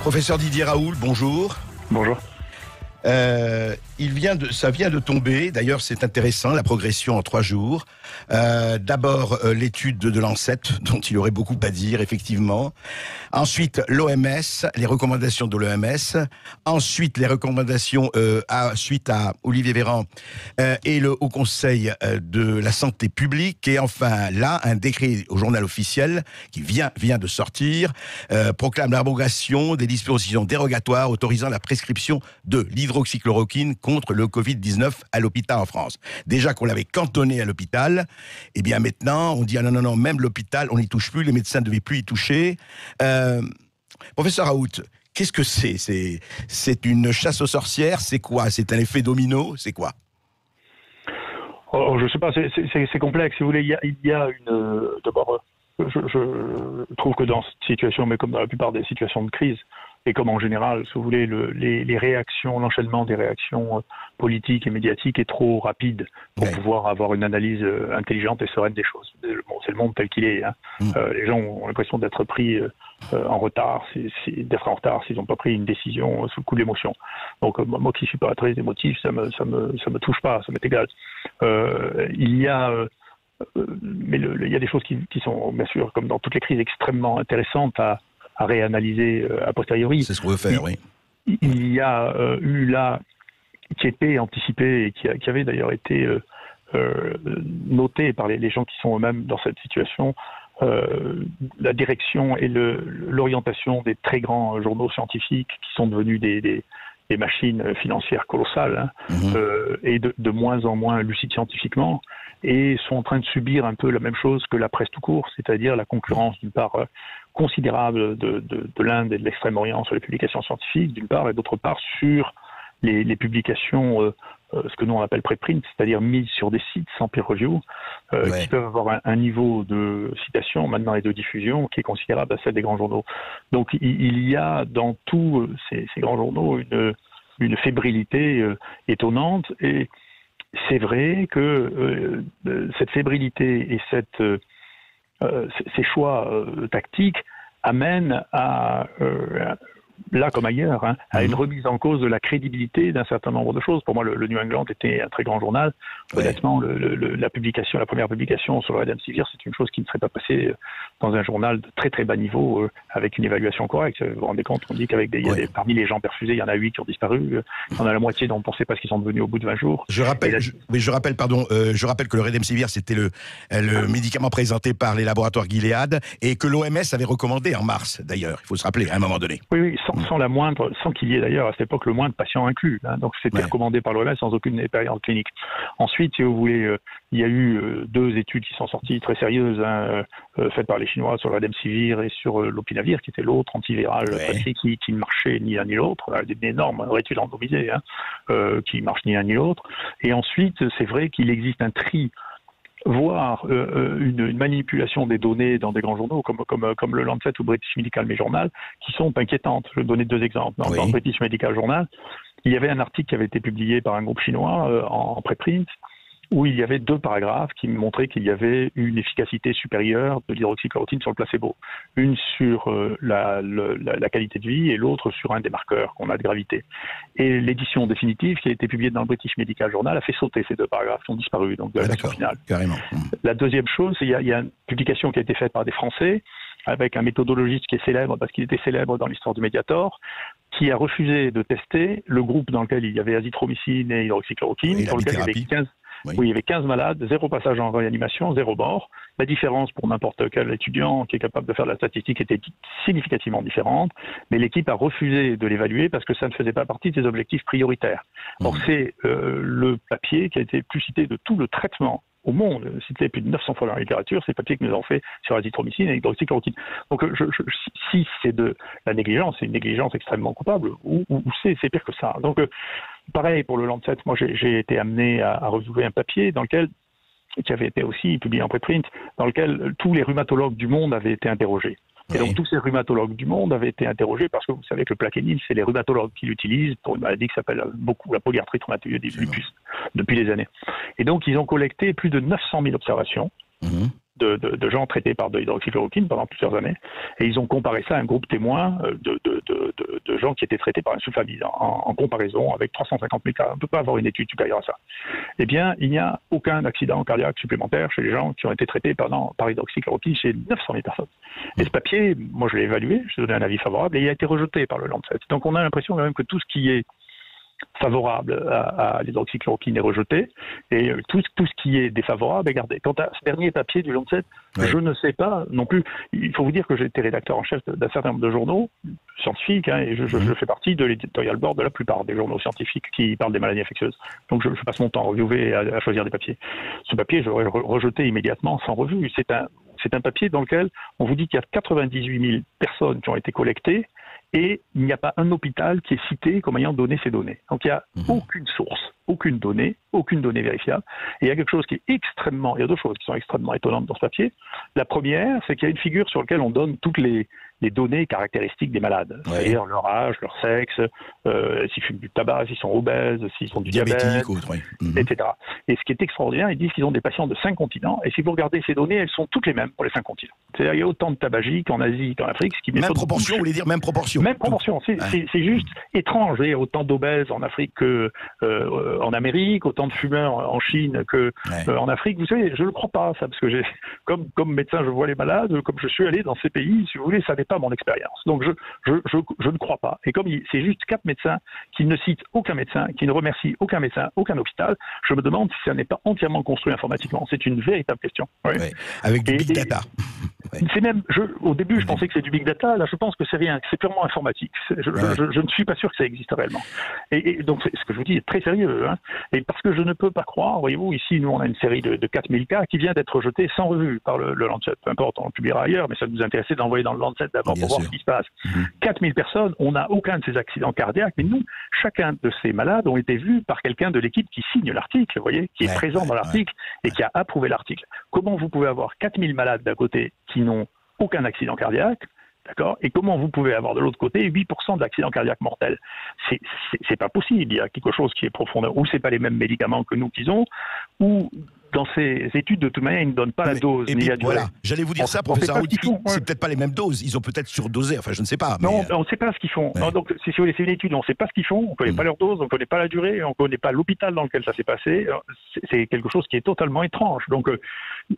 Professeur Didier Raoult, bonjour. Bonjour. Ça vient de tomber, d'ailleurs c'est intéressant, la progression en 3 jours. D'abord l'étude de Lancet, dont il y aurait beaucoup à dire, effectivement. Ensuite l'OMS, les recommandations de l'OMS. Ensuite les recommandations suite à Olivier Véran et le Haut Conseil de la Santé publique. Et enfin là, un décret au journal officiel qui vient de sortir, proclame l'abrogation des dispositions dérogatoires autorisant la prescription de l'hydroxychloroquine contre le Covid-19 à l'hôpital en France. Déjà qu'on l'avait cantonné à l'hôpital, et bien maintenant, on dit, ah non, même l'hôpital, on n'y touche plus, les médecins ne devaient plus y toucher. Professeur Raoult, qu'est-ce que c'est ? C'est une chasse aux sorcières ? C'est quoi ? C'est un effet domino ? C'est quoi ? Je ne sais pas, c'est complexe. Si vous voulez, il y a une... D'abord, je trouve que dans cette situation, mais comme dans la plupart des situations de crise, et comme en général, si vous voulez, les réactions, l'enchaînement des réactions politiques et médiatiques est trop rapide pour pouvoir avoir une analyse intelligente et sereine des choses. Bon, c'est le monde tel qu'il est. Hein. Les gens ont l'impression d'être pris en retard, d'être en retard s'ils n'ont pas pris une décision sous le coup de l'émotion. Donc moi qui ne suis pas très émotif, ça me touche pas, ça m'est égal. Il y a des choses qui sont, bien sûr, comme dans toutes les crises, extrêmement intéressantes à réanalyser a posteriori. C'est ce qu'on veut faire, oui. Il y a eu là, qui était anticipé et qui avait d'ailleurs été noté par les gens qui sont eux-mêmes dans cette situation, la direction et l'orientation des très grands journaux scientifiques qui sont devenus des machines financières colossales, et de moins en moins lucides scientifiquement, et sont en train de subir un peu la même chose que la presse tout court, c'est-à-dire la concurrence d'une part considérable de l'Inde et de l'Extrême-Orient sur les publications scientifiques, d'une part, et d'autre part sur les publications, ce que nous on appelle préprint, c'est-à-dire mises sur des sites sans peer review, qui peuvent avoir un niveau de citation maintenant et de diffusion qui est considérable à celle des grands journaux. Donc il y a dans tous ces grands journaux une fébrilité étonnante, et c'est vrai que cette fébrilité et ces choix tactiques amènent à là comme ailleurs, à une remise en cause de la crédibilité d'un certain nombre de choses. Pour moi, le New England était un très grand journal. Honnêtement, la première publication sur le Remdesivir, c'est une chose qui ne serait pas passée dans un journal de très très bas niveau, avec une évaluation correcte. Vous vous rendez compte, on dit qu'avec parmi les gens perfusés, il y en a 8 qui ont disparu. Il y en a la moitié dont on ne sait pas ce qu'ils sont devenus au bout de 20 jours. Je rappelle que le Remdesivir, c'était le médicament présenté par les laboratoires Gilead, et que l'OMS avait recommandé en mars, d'ailleurs. Il faut se rappeler, à un moment donné. Oui, sans qu'il y ait d'ailleurs à cette époque le moindre patient inclus. Donc c'était recommandé par l'OMS sans aucune expérience clinique. Ensuite, si vous voulez, il y a eu 2 études qui sont sorties très sérieuses, faites par les Chinois sur le Remdesivir et sur l'Opinavir, qui était l'autre antiviral qui ne marchait ni l'un ni l'autre, une énorme étude randomisée qui marche ni l'un ni l'autre. Et ensuite, c'est vrai qu'il existe un tri, voire une manipulation des données dans des grands journaux comme le Lancet ou British Medical Journal, qui sont inquiétantes. Je vais donner 2 exemples. Dans le British Medical Journal, il y avait un article qui avait été publié par un groupe chinois en préprint, où il y avait 2 paragraphes qui montraient qu'il y avait une efficacité supérieure de l'hydroxychloroquine sur le placebo. Une sur la qualité de vie et l'autre sur un des marqueurs qu'on a de gravité. Et l'édition définitive qui a été publiée dans le British Medical Journal a fait sauter ces 2 paragraphes qui ont disparu donc de la version finale. Carrément. La deuxième chose, il y a une publication qui a été faite par des Français avec un méthodologiste qui est célèbre parce qu'il était célèbre dans l'histoire du Mediator, qui a refusé de tester le groupe dans lequel il y avait azithromycine et hydroxychloroquine, sur lequel il y avait 15... Oui, il y avait 15 malades, 0 passage en réanimation, 0 mort. La différence pour n'importe quel étudiant qui est capable de faire de la statistique était significativement différente, mais l'équipe a refusé de l'évaluer parce que ça ne faisait pas partie de ses objectifs prioritaires. Donc c'est le papier qui a été le plus cité de tout le traitement au monde, cité plus de 900 fois dans la littérature, c'est le papier que nous avons fait sur l'azithromycine et l'hydroxychloroquine. Donc si c'est de la négligence, c'est une négligence extrêmement coupable, ou c'est pire que ça. Donc pareil pour le Lancet, moi j'ai été amené à retrouver un papier qui avait été aussi publié en préprint, dans lequel tous les rhumatologues du monde avaient été interrogés. Et donc tous ces rhumatologues du monde avaient été interrogés parce que vous savez que le plaquenil, c'est les rhumatologues qui l'utilisent pour une maladie qui s'appelle beaucoup la polyarthrite rhumatoïde du lupus depuis des années. Et donc ils ont collecté plus de 900 000 observations de gens traités par de l'hydroxychloroquine pendant plusieurs années, et ils ont comparé ça à un groupe témoin de gens qui étaient traités par un sulfamide en comparaison avec 350 000 cas. On ne peut pas avoir une étude supérieure à ça. Eh bien, il n'y a aucun accident cardiaque supplémentaire chez les gens qui ont été traités par hydroxychloroquine chez 900 000 personnes. Et ce papier, moi je l'ai évalué, je ai donné un avis favorable et il a été rejeté par le Lancet. Donc on a l'impression quand même que tout ce qui est favorable à l'hydroxychloroquine est rejeté et tout ce qui est défavorable est gardé. Quant à ce dernier papier du Lancet, je ne sais pas non plus. Il faut vous dire que j'ai été rédacteur en chef d'un certain nombre de journaux scientifiques et je fais partie de l'éditorial board de la plupart des journaux scientifiques qui parlent des maladies infectieuses. Donc je passe mon temps à reviewer et à choisir des papiers. Ce papier, je l'aurais rejeté immédiatement sans revue. C'est un papier dans lequel on vous dit qu'il y a 98 000 personnes qui ont été collectées et il n'y a pas un hôpital qui est cité comme ayant donné ces données. Donc il n'y a aucune source, aucune donnée vérifiable. Et il y a quelque chose qui est il y a deux choses qui sont extrêmement étonnantes dans ce papier. La première, c'est qu'il y a une figure sur laquelle on donne toutes les données caractéristiques des malades, c'est-à-dire leur âge, leur sexe, s'ils fument du tabac, s'ils sont obèses, s'ils ont du diabète, etc. Et ce qui est extraordinaire, ils disent qu'ils ont des patients de 5 continents, et si vous regardez ces données, elles sont toutes les mêmes pour les 5 continents. C'est-à-dire qu'il y a autant de tabagiques en Asie qu'en Afrique, ce qui même proportion, vous voulez dire même proportion. Même proportion, c'est juste étrange. Il y a autant d'obèses en Afrique qu'en Amérique, autant de fumeurs en Chine qu'en Afrique. Vous savez, je ne le crois pas, ça, parce que comme médecin, je vois les malades, comme je suis allé dans ces pays, si vous voulez, ça n'est pas mon expérience. Donc je ne crois pas. Et comme c'est juste 4 médecins qui ne citent aucun médecin, qui ne remercient aucun médecin, aucun hôpital, je me demande si ça n'est pas entièrement construit informatiquement. C'est une véritable question. Avec du big data. C'est même, au début, je pensais que c'est du big data. Là, je pense que c'est rien, que c'est purement informatique. Je ne suis pas sûr que ça existe réellement. Et donc, ce que je vous dis est très sérieux. Et parce que je ne peux pas croire, voyez-vous, ici, nous, on a une série de 4000 cas qui vient d'être rejetée sans revue par le Lancet. Peu importe, on le publiera ailleurs, mais ça nous intéressait d'envoyer dans le Lancet d'abord pour voir ce qui se passe. 4000 personnes, on n'a aucun de ces accidents cardiaques, mais nous, chacun de ces malades ont été vus par quelqu'un de l'équipe qui signe l'article, vous voyez, qui est présent dans l'article et qui a approuvé l'article. Comment vous pouvez avoir 4000 malades d'un côté qui n'ont aucun accident cardiaque, d'accord, et comment vous pouvez avoir de l'autre côté 8% d'accidents cardiaques mortels? C'est pas possible. Il y a quelque chose qui est profondeur. Ou c'est pas les mêmes médicaments que nous qu'ils ont, ou dans ces études, de toute manière, ils ne donnent pas la dose. Et puis, voilà, j'allais vous dire ça, professeur Raoult, c'est peut-être pas les mêmes doses, ils ont peut-être surdosé, enfin je ne sais pas. Mais... Non, on ne sait pas ce qu'ils font. Non, donc, si vous voulez, c'est une étude, on ne sait pas ce qu'ils font, on ne connaît pas leur dose, on ne connaît pas la durée, on ne connaît pas l'hôpital dans lequel ça s'est passé. C'est quelque chose qui est totalement étrange. Donc,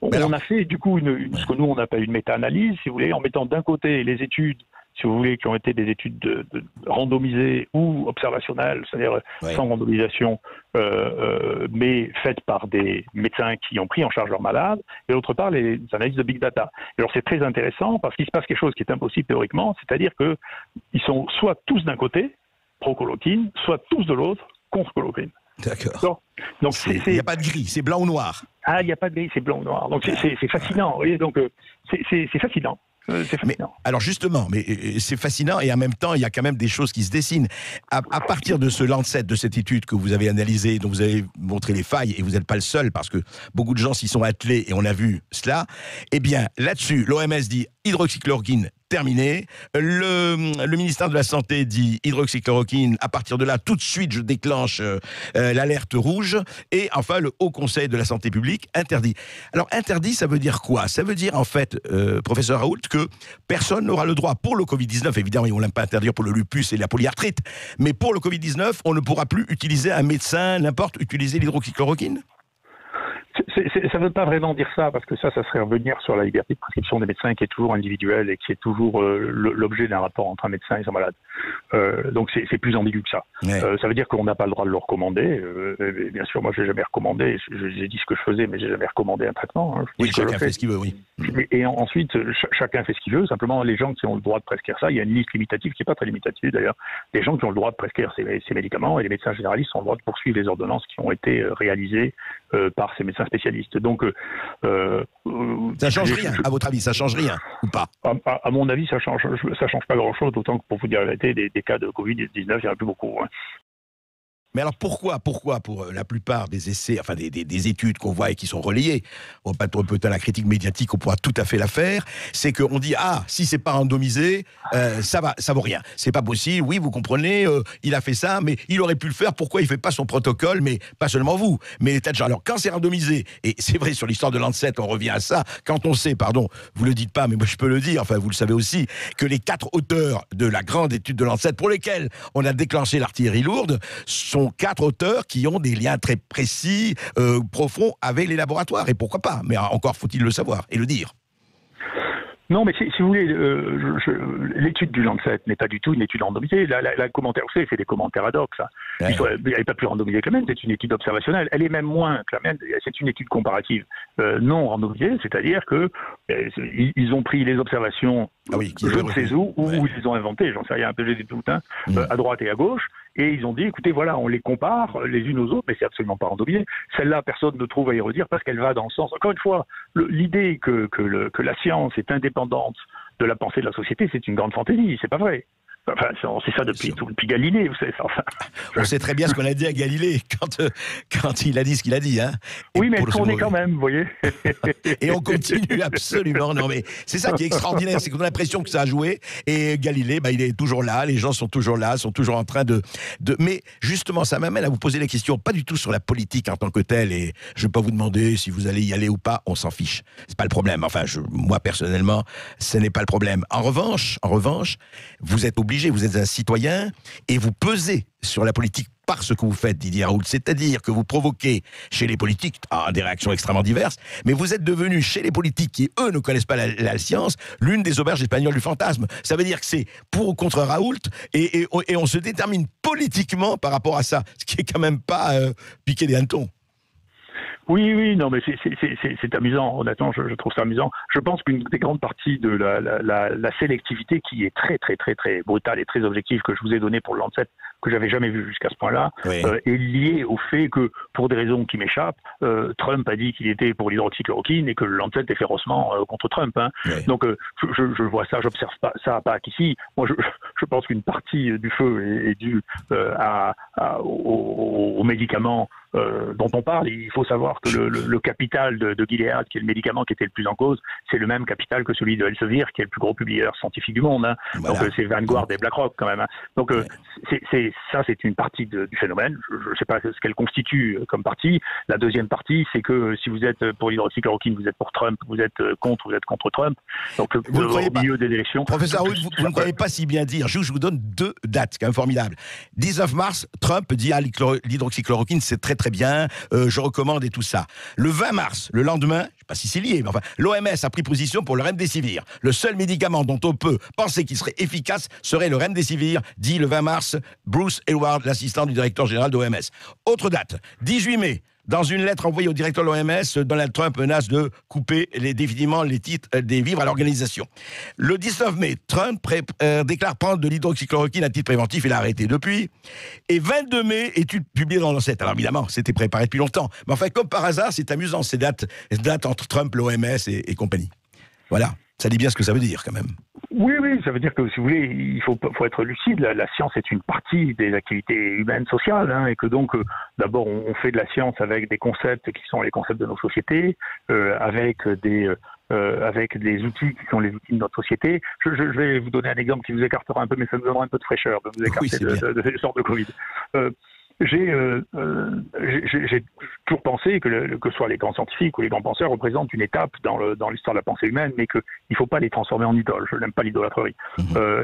on a fait du coup ce que nous on appelle une méta-analyse, si vous voulez, en mettant d'un côté les études, si vous voulez, qui ont été des études randomisées ou observationnelles, c'est-à-dire sans randomisation, mais faites par des médecins qui ont pris en charge leurs malades, et d'autre part les analyses de big data. Et alors c'est très intéressant parce qu'il se passe quelque chose qui est impossible théoriquement, c'est-à-dire qu'ils sont soit tous d'un côté, pro-chloroquine, soit tous de l'autre, contre chloroquine. D'accord. Donc il n'y a pas de gris, c'est blanc ou noir. Ah, il n'y a pas de gris, c'est blanc ou noir. Donc c'est fascinant, vous voyez, donc c'est fascinant. Mais, alors justement, mais c'est fascinant et en même temps, il y a quand même des choses qui se dessinent. À partir de ce Lancet, de cette étude que vous avez analysée, dont vous avez montré les failles, et vous n'êtes pas le seul, parce que beaucoup de gens s'y sont attelés et on a vu cela, eh bien, là-dessus, l'OMS dit hydroxychloroquine terminé. Le ministère de la Santé dit hydroxychloroquine, à partir de là, tout de suite, je déclenche l'alerte rouge. Et enfin, le Haut Conseil de la Santé publique interdit. Alors, interdit, ça veut dire quoi? Ça veut dire, en fait, professeur Raoult, que personne n'aura le droit, pour le Covid-19, évidemment, on ne l'aime pas interdire pour le lupus et la polyarthrite, mais pour le Covid-19, on ne pourra plus utiliser un médecin, n'importe, utiliser l'hydroxychloroquine? Ça ne veut pas vraiment dire ça, parce que ça serait revenir sur la liberté de prescription des médecins qui est toujours individuelle et qui est toujours l'objet d'un rapport entre un médecin et son malade. Donc c'est plus ambigu que ça. Ça veut dire qu'on n'a pas le droit de le recommander. Bien sûr, moi je n'ai jamais recommandé, j'ai dit ce que je faisais, mais je n'ai jamais recommandé un traitement. Oui, chacun fait ce qu'il veut, oui. Et ensuite, chacun fait ce qu'il veut. Simplement, les gens qui ont le droit de prescrire ça, il y a une liste limitative qui n'est pas très limitative d'ailleurs, des gens qui ont le droit de prescrire ces médicaments, et les médecins généralistes ont le droit de poursuivre les ordonnances qui ont été réalisées par ces médecins spécialistes. Donc, ça change rien, à votre avis, ça change rien ou pas? À mon avis, ça change pas grand-chose, d'autant que pour vous dire la vérité, des cas de Covid-19, il n'y en a plus beaucoup. Mais alors pourquoi pour la plupart des essais, enfin des études qu'on voit et qui sont relayées, on peut peut-être la critique médiatique, on pourra tout à fait la faire, c'est qu'on dit si c'est pas randomisé, ça vaut rien. C'est pas possible. Oui, vous comprenez, il a fait ça, mais il aurait pu le faire. Pourquoi il fait pas son protocole? Mais pas seulement vous, mais les tas de gens. Alors quand c'est randomisé, et c'est vrai sur l'histoire de Lancet, on revient à ça. Quand on sait, pardon, vous le dites pas, mais moi je peux le dire. Enfin, vous le savez aussi, que les 4 auteurs de la grande étude de Lancet, pour lesquels on a déclenché l'artillerie lourde, sont 4 auteurs qui ont des liens très précis, profonds avec les laboratoires. Et pourquoi pas? Mais encore faut-il le savoir et le dire. Non, mais si vous voulez, l'étude du Lancet n'est pas du tout une étude randomisée. La commentaire, vous savez, c'est des commentaires ad hoc, ça. Ouais. Elle n'est pas plus randomisée que la mienne, c'est une étude observationnelle. Elle est même moins que la mienne, c'est une étude comparative non randomisée, c'est-à-dire que ils ont pris les observations, je ne sais où ils les ont inventées, j'en sais rien, un peu des tout, à droite et à gauche, et ils ont dit, écoutez, voilà, on les compare les unes aux autres, mais c'est absolument pas randomisé. Celle-là, personne ne trouve à y redire parce qu'elle va dans le sens. Encore une fois, l'idée que la science est indépendante de la pensée de la société, c'est une grande fantaisie, c'est pas vrai. Enfin, on sait ça depuis Galilée, vous savez ça. Enfin, on sait très bien ce qu'on a dit à Galilée quand il a dit ce qu'il a dit. Hein. Oui, mais elle tournait quand même, vous voyez. Et on continue absolument. Non, mais c'est ça qui est extraordinaire, c'est qu'on a l'impression que ça a joué. Et Galilée, il est toujours là, les gens sont toujours là, sont toujours en train de... Mais justement, ça m'amène à vous poser la question, pas du tout sur la politique en tant que telle, et je ne vais pas vous demander si vous allez y aller ou pas, on s'en fiche. C'est pas le problème. Enfin, moi, personnellement, ce n'est pas le problème. En revanche, vous êtes obligé, vous êtes un citoyen et vous pesez sur la politique par ce que vous faites, Didier Raoult. C'est-à-dire que vous provoquez chez les politiques des réactions extrêmement diverses, mais vous êtes devenu chez les politiques qui, eux, ne connaissent pas la science, l'une des auberges espagnoles du fantasme. Ça veut dire que c'est pour ou contre Raoult et on se détermine politiquement par rapport à ça, ce qui est quand même pas piquer des hannetons. Oui, non, mais c'est amusant, honnêtement, je trouve ça amusant. Je pense qu'une des grandes parties de la sélectivité qui est très, très, très, très brutale et très objective que je vous ai donnée pour le Lancet, que j'avais jamais vu jusqu'à ce point-là, oui. Est liée au fait que, pour des raisons qui m'échappent, Trump a dit qu'il était pour l'hydroxychloroquine et que le Lancet est férocement contre Trump. Hein. Oui. Donc, je vois ça, j'observe pas ça pas qu'ici. Moi, je pense qu'une partie du feu est due aux médicaments dont on parle. Il faut savoir que le capital de Gilead, qui est le médicament qui était le plus en cause, c'est le même capital que celui de Elsevier, qui est le plus gros publieur scientifique du monde. Hein. Voilà. Donc c'est Vanguard et BlackRock quand même. Hein. Donc c'est une partie du phénomène. Je ne sais pas ce qu'elle constitue comme partie. La deuxième partie, c'est que si vous êtes pour l'hydroxychloroquine, vous êtes pour Trump, vous êtes contre au milieu des élections. Professeur Raoult, vous ne croyez pas si bien dire. Je vous donne 2 dates, c'est quand même formidable. 19 mars, Trump dit l'hydroxychloroquine, c'est très très bien, je recommande et tout ça. Le 20 mars, le lendemain, je ne sais pas si c'est lié, mais enfin, l'OMS a pris position pour le Remdesivir. Le seul médicament dont on peut penser qu'il serait efficace serait le Remdesivir, dit le 20 mars Bruce Aylward, l'assistant du directeur général de l'OMS. Autre date, 18 mai. Dans une lettre envoyée au directeur de l'OMS, Donald Trump menace de couper définitivement les titres des vivres à l'organisation. Le 19 mai, Trump déclare prendre de l'hydroxychloroquine à titre préventif, il a arrêté depuis. Et 22 mai, étude publiée dans Lancet. Alors évidemment, c'était préparé depuis longtemps. Mais enfin, comme par hasard, c'est amusant ces dates entre Trump, l'OMS et compagnie. Voilà, ça dit bien ce que ça veut dire quand même. Oui, ça veut dire que, si vous voulez, il faut être lucide. La science est une partie des activités humaines, sociales, hein, et que donc, d'abord, on fait de la science avec des concepts qui sont les concepts de nos sociétés, avec des outils qui sont les outils de notre société. Je vais vous donner un exemple qui vous écartera un peu, mais ça nous donnera un peu de fraîcheur de vous écarter de cette sorte de Covid. J'ai toujours pensé que ce soit les grands scientifiques ou les grands penseurs représentent une étape dans l'histoire de la pensée humaine, mais qu'il ne faut pas les transformer en idoles. Je n'aime pas l'idolâtrerie.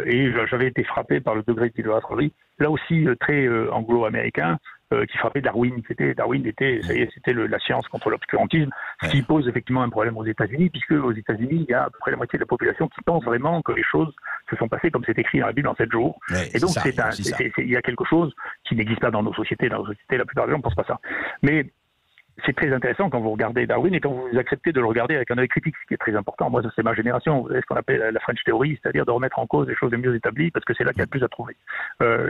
Et j'avais été frappé par le degré d'idolâtrerie, là aussi très anglo-américain, qui frappait Darwin. Darwin était la science contre l'obscurantisme, ce qui pose effectivement un problème aux États-Unis, puisque aux États-Unis, il y a à peu près la moitié de la population qui pense vraiment que les choses se sont passées comme c'est écrit dans la Bible en 7 jours. Et donc, il y a quelque chose qui n'existe pas dans nos sociétés. Dans nos sociétés, la plupart des gens ne pensent pas ça. Mais c'est très intéressant quand vous regardez Darwin et quand vous acceptez de le regarder avec un œil critique, ce qui est très important. Moi, c'est ma génération. Vous savez ce qu'on appelle la French Theory, c'est-à-dire de remettre en cause les choses les mieux établies, parce que c'est là qu'il y a le plus à trouver.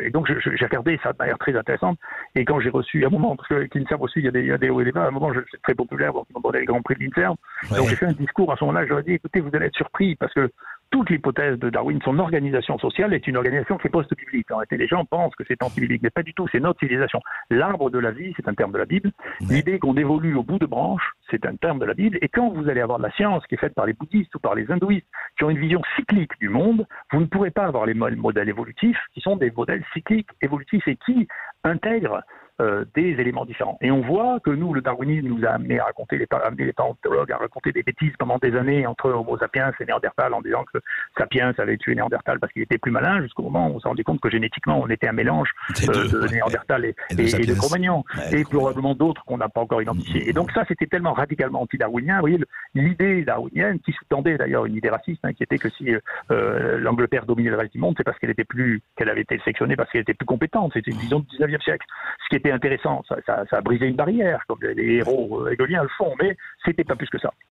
Et donc, j'ai regardé ça de manière très intéressante. Et quand j'ai reçu, à un moment, parce que l'INSERM aussi, il y a des hauts et des bas, à un moment, c'est très populaire, on demandait les grands prix de l'INSERM. Donc, j'ai fait un discours à ce moment-là, j'aurais dit, écoutez, vous allez être surpris, parce que toute l'hypothèse de Darwin, son organisation sociale est une organisation qui est post-biblique. En réalité, les gens pensent que c'est anti-biblique, mais pas du tout, c'est notre civilisation. L'arbre de la vie, c'est un terme de la Bible. L'idée qu'on évolue au bout de branches, c'est un terme de la Bible. Et quand vous allez avoir de la science qui est faite par les bouddhistes ou par les hindouistes, qui ont une vision cyclique du monde, vous ne pourrez pas avoir les modèles évolutifs, qui sont des modèles cycliques, évolutifs, et qui intègrent des éléments différents. Et on voit que nous, le darwinisme nous a amené à raconter, les paléontologues à raconter des bêtises pendant des années entre Homo sapiens et Néandertal, en disant que Sapiens avait tué Néandertal parce qu'il était plus malin, jusqu'au moment où on s'est rendu compte que génétiquement on était un mélange de Néandertal et de Cro-Magnon, et probablement d'autres qu'on n'a pas encore identifiés. Et donc ça, c'était tellement radicalement anti-darwinien. Vous voyez, l'idée darwinienne, qui sous-tendait d'ailleurs une idée raciste, qui était que si l'Angleterre dominait le reste du monde, c'est parce qu'elle avait été sélectionnée parce qu'elle était plus compétente. C'était une vision du 19e siècle. Ce qui était intéressant, ça a brisé une barrière, comme les héros hegeliens le font, mais c'était pas plus que ça.